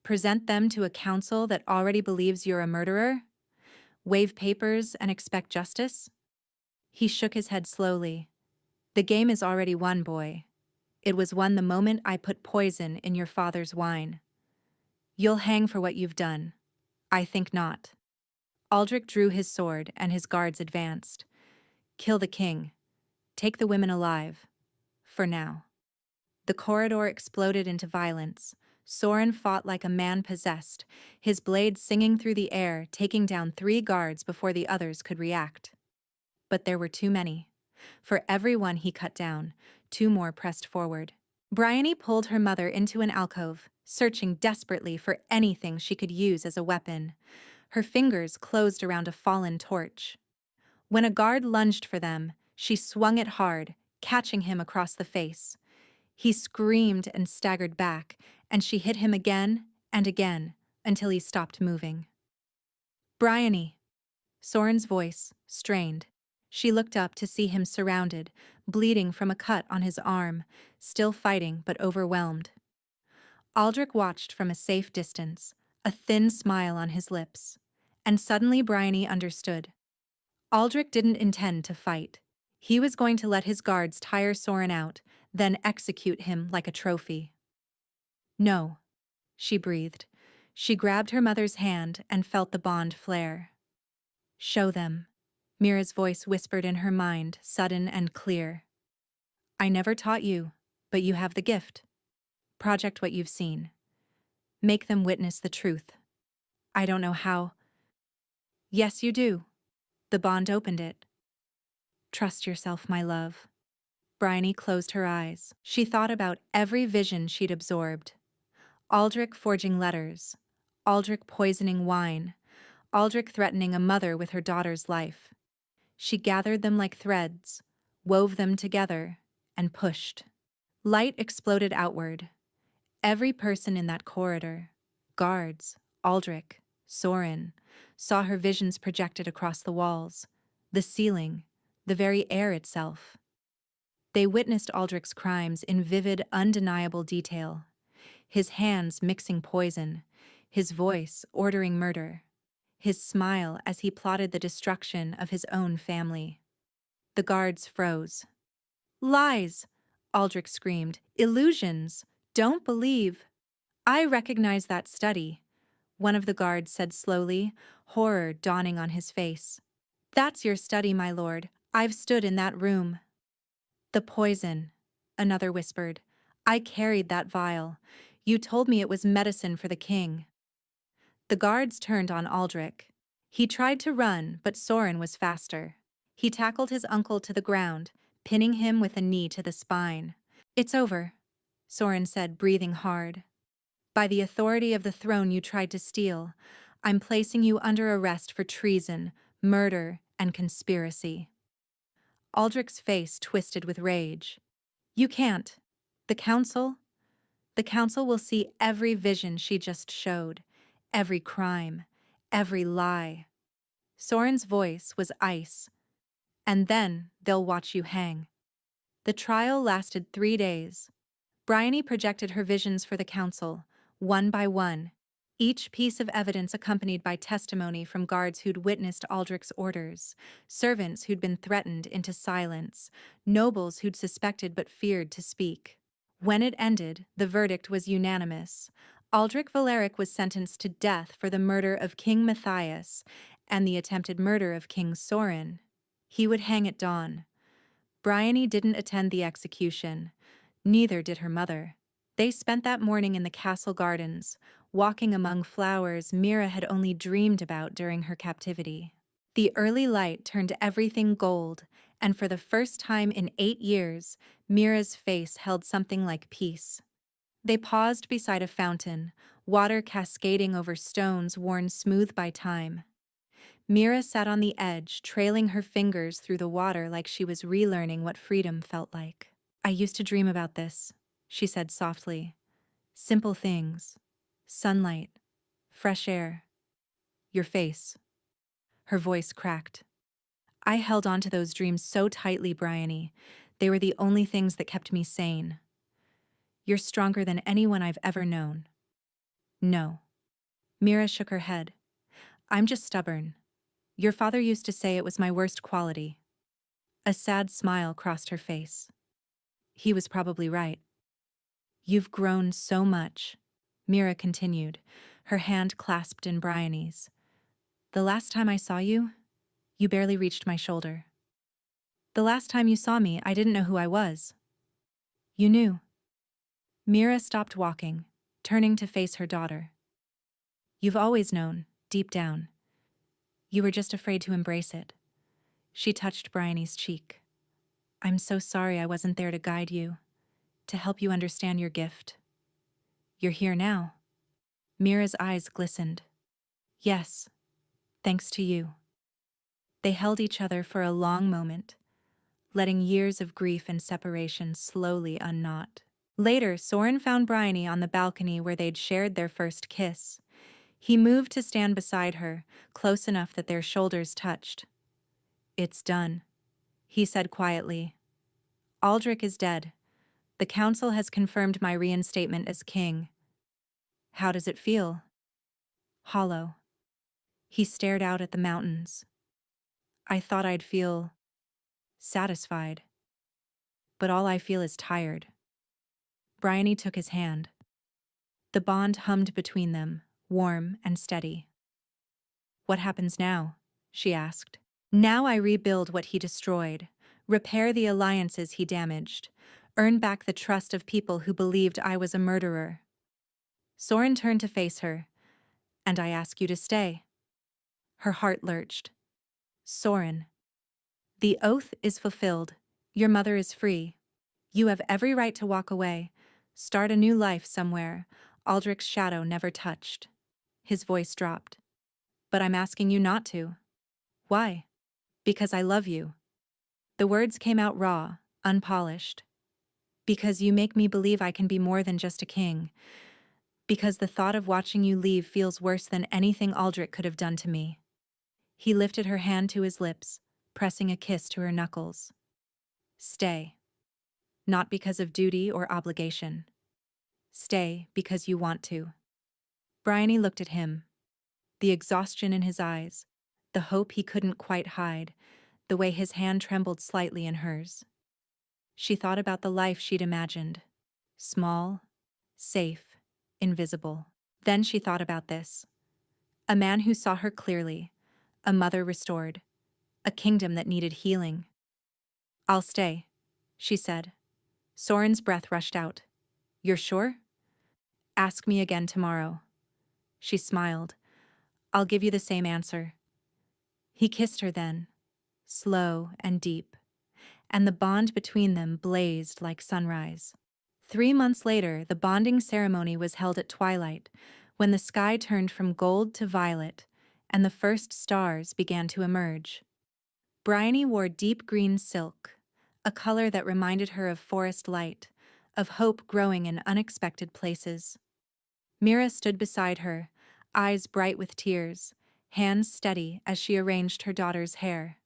Present them to a council that already believes you're a murderer? Wave papers and expect justice?" He shook his head slowly. "The game is already won, boy. It was won the moment I put poison in your father's wine. You'll hang for what you've done. I think not." Aldrich drew his sword and his guards advanced. "Kill the king. Take the women alive. For now." The corridor exploded into violence. Soren fought like a man possessed, his blade singing through the air, taking down 3 guards before the others could react. But there were too many. For every one he cut down, 2 more pressed forward. Bryony pulled her mother into an alcove, searching desperately for anything she could use as a weapon. Her fingers closed around a fallen torch. When a guard lunged for them, she swung it hard, catching him across the face. He screamed and staggered back, and she hit him again and again until he stopped moving. "Bryony." Soren's voice strained. She looked up to see him surrounded, bleeding from a cut on his arm, still fighting but overwhelmed. Aldrich watched from a safe distance, a thin smile on his lips. And suddenly Bryony understood. Aldrich didn't intend to fight. He was going to let his guards tire Soren out, then execute him like a trophy. "No," she breathed. She grabbed her mother's hand and felt the bond flare. "Show them," Mira's voice whispered in her mind, sudden and clear. "I never taught you, but you have the gift. Project what you've seen. Make them witness the truth. I don't know how." "Yes, you do." The bond opened it. "Trust yourself, my love." Bryony closed her eyes. She thought about every vision she'd absorbed. Aldrich forging letters. Aldrich poisoning wine. Aldrich threatening a mother with her daughter's life. She gathered them like threads, wove them together, and pushed. Light exploded outward. Every person in that corridor, guards, Aldrich, Soren, saw her visions projected across the walls, the ceiling, the very air itself. They witnessed Aldrich's crimes in vivid, undeniable detail. His hands mixing poison, his voice ordering murder, his smile as he plotted the destruction of his own family. The guards froze. "Lies!" Aldrich screamed. "Illusions! Don't believe." "I recognize that study," one of the guards said slowly, horror dawning on his face. "That's your study, my lord. I've stood in that room." "The poison," another whispered. "I carried that vial. You told me it was medicine for the king." The guards turned on Aldrich. He tried to run, but Soren was faster. He tackled his uncle to the ground, pinning him with a knee to the spine. "It's over," Soren said, breathing hard. "By the authority of the throne you tried to steal, I'm placing you under arrest for treason, murder, and conspiracy." Aldrich's face twisted with rage. "You can't. The council? The council will see every vision she just showed, every crime, every lie." Soren's voice was ice. "And then they'll watch you hang." The trial lasted 3 days. Bryony projected her visions for the council, one by one, each piece of evidence accompanied by testimony from guards who'd witnessed Aldrich's orders, servants who'd been threatened into silence, nobles who'd suspected but feared to speak. When it ended, the verdict was unanimous. Aldrich Valeric was sentenced to death for the murder of King Matthias and the attempted murder of King Soren. He would hang at dawn. Bryony didn't attend the execution. Neither did her mother. They spent that morning in the castle gardens, walking among flowers Mira had only dreamed about during her captivity. The early light turned everything gold, and for the first time in 8 years, Mira's face held something like peace. They paused beside a fountain, water cascading over stones worn smooth by time. Mira sat on the edge, trailing her fingers through the water like she was relearning what freedom felt like. "I used to dream about this," she said softly. "Simple things. Sunlight. Fresh air. Your face." Her voice cracked. "I held on to those dreams so tightly, Bryony. They were the only things that kept me sane. You're stronger than anyone I've ever known." "No." Mira shook her head. "I'm just stubborn. Your father used to say it was my worst quality." A sad smile crossed her face. He was probably right. "You've grown so much," Mira continued, her hand clasped in Bryony's. "The last time I saw you, you barely reached my shoulder. The last time you saw me, I didn't know who I was. You knew." Mira stopped walking, turning to face her daughter. "You've always known, deep down. You were just afraid to embrace it." She touched Bryony's cheek. "I'm so sorry I wasn't there to guide you, to help you understand your gift. You're here now." Mira's eyes glistened. "Yes, thanks to you." They held each other for a long moment, letting years of grief and separation slowly unknot. Later, Soren found Bryony on the balcony where they'd shared their first kiss. He moved to stand beside her, close enough that their shoulders touched. "It's done," he said quietly. "Aldrich is dead. The council has confirmed my reinstatement as king. How does it feel?" "Hollow." He stared out at the mountains. "I thought I'd feel satisfied, but all I feel is tired." Bryony took his hand. The bond hummed between them, warm and steady. "What happens now?" she asked. "Now I rebuild what he destroyed, repair the alliances he damaged, earn back the trust of people who believed I was a murderer." Soren turned to face her. "And I ask you to stay." Her heart lurched. "Soren, the oath is fulfilled. Your mother is free. You have every right to walk away, start a new life somewhere Aldrich's shadow never touched." His voice dropped. "But I'm asking you not to." "Why?" "Because I love you." The words came out raw, unpolished. "Because you make me believe I can be more than just a king. Because the thought of watching you leave feels worse than anything Aldrich could have done to me." He lifted her hand to his lips, pressing a kiss to her knuckles. "Stay. Not because of duty or obligation. Stay because you want to." Bryony looked at him. The exhaustion in his eyes, the hope he couldn't quite hide, the way his hand trembled slightly in hers. She thought about the life she'd imagined. Small, safe, invisible. Then she thought about this. A man who saw her clearly, a mother restored, a kingdom that needed healing. "I'll stay," she said. Soren's breath rushed out. "You're sure?" "Ask me again tomorrow." She smiled. "I'll give you the same answer." He kissed her then, slow and deep, and the bond between them blazed like sunrise. 3 months later, the bonding ceremony was held at twilight, when the sky turned from gold to violet, and the first stars began to emerge. Bryony wore deep green silk, a color that reminded her of forest light, of hope growing in unexpected places. Mira stood beside her, eyes bright with tears, hands steady as she arranged her daughter's hair.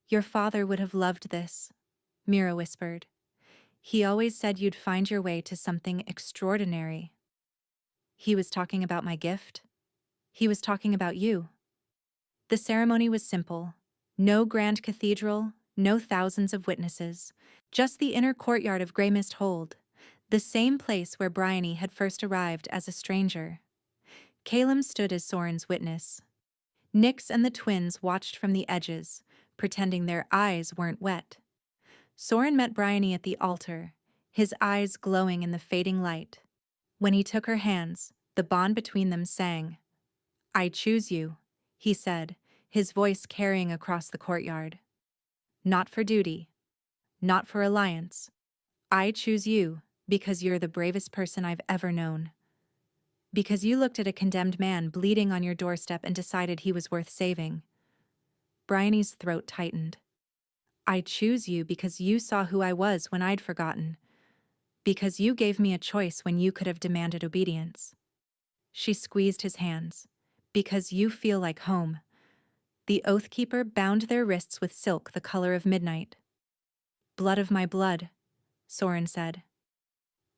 "Your father would have loved this," Mira whispered. "He always said you'd find your way to something extraordinary." "He was talking about my gift. He was talking about you." The ceremony was simple. No grand cathedral, no thousands of witnesses. Just the inner courtyard of Greymist Hold, the same place where Bryony had first arrived as a stranger. Caleb stood as Soren's witness. Nyx and the twins watched from the edges, pretending their eyes weren't wet. Soren met Bryony at the altar, his eyes glowing in the fading light. When he took her hands, the bond between them sang. "I choose you," he said, his voice carrying across the courtyard. "Not for duty, not for alliance. I choose you because you're the bravest person I've ever known. Because you looked at a condemned man bleeding on your doorstep and decided he was worth saving." Bryony's throat tightened. "I choose you because you saw who I was when I'd forgotten. Because you gave me a choice when you could have demanded obedience." She squeezed his hands. "Because you feel like home." The Oathkeeper bound their wrists with silk the color of midnight. "Blood of my blood," Soren said.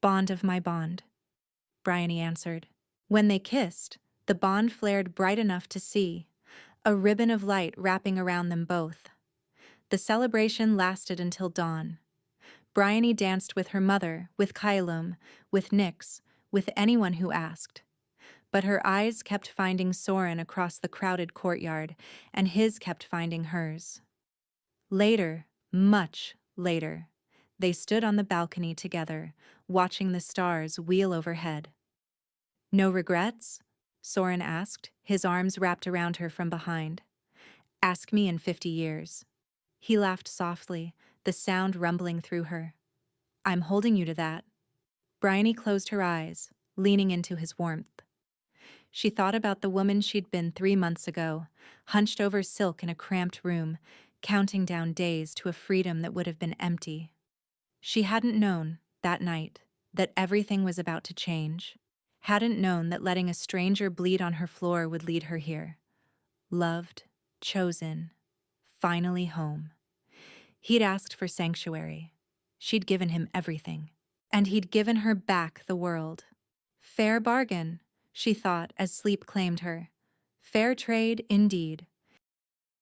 "Bond of my bond," Bryony answered. When they kissed, the bond flared bright enough to see, a ribbon of light wrapping around them both. The celebration lasted until dawn. Bryony danced with her mother, with Kyloam, with Nyx, with anyone who asked. But her eyes kept finding Soren across the crowded courtyard, and his kept finding hers. Later, much later, they stood on the balcony together, watching the stars wheel overhead. "No regrets?" Soren asked, his arms wrapped around her from behind. "Ask me in 50 years." He laughed softly, the sound rumbling through her. "I'm holding you to that." Bryony closed her eyes, leaning into his warmth. She thought about the woman she'd been 3 months ago, hunched over silk in a cramped room, counting down days to a freedom that would have been empty. She hadn't known, that night, that everything was about to change. Hadn't known that letting a stranger bleed on her floor would lead her here. Loved, chosen, finally home. He'd asked for sanctuary. She'd given him everything. And he'd given her back the world. Fair bargain, she thought as sleep claimed her. Fair trade indeed.